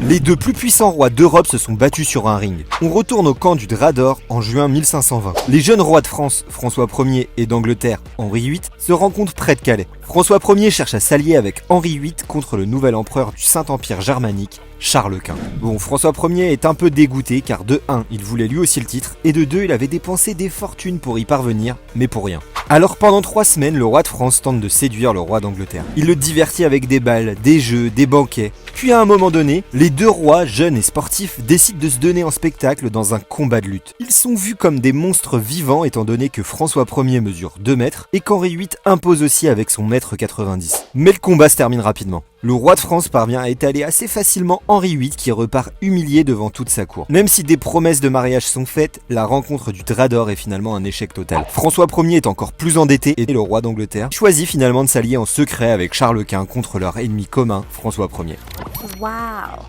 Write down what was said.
Les deux plus puissants rois d'Europe se sont battus sur un ring. On retourne au camp du Drap d'Or en juin 1520. Les jeunes rois de France, François Ier, et d'Angleterre, Henri VIII, se rencontrent près de Calais. François Ier cherche à s'allier avec Henri VIII contre le nouvel empereur du Saint-Empire germanique, Charles Quint. Bon, François Ier est un peu dégoûté car de 1, il voulait lui aussi le titre, et de 2, il avait dépensé des fortunes pour y parvenir, mais pour rien. Alors pendant 3 semaines, le roi de France tente de séduire le roi d'Angleterre. Il le divertit avec des balles, des jeux, des banquets. Puis à un moment donné, les deux rois, jeunes et sportifs, décident de se donner en spectacle dans un combat de lutte. Ils sont vus comme des monstres vivants étant donné que François Ier mesure 2 mètres et qu'Henri VIII impose aussi avec son mètre 90. Mais le combat se termine rapidement. Le roi de France parvient à étaler assez facilement Henri VIII qui repart humilié devant toute sa cour. Même si des promesses de mariage sont faites, la rencontre du Drap d'Or est finalement un échec total. François Ier est encore plus endetté et le roi d'Angleterre choisit finalement de s'allier en secret avec Charles Quint contre leur ennemi commun, François Ier. Wow.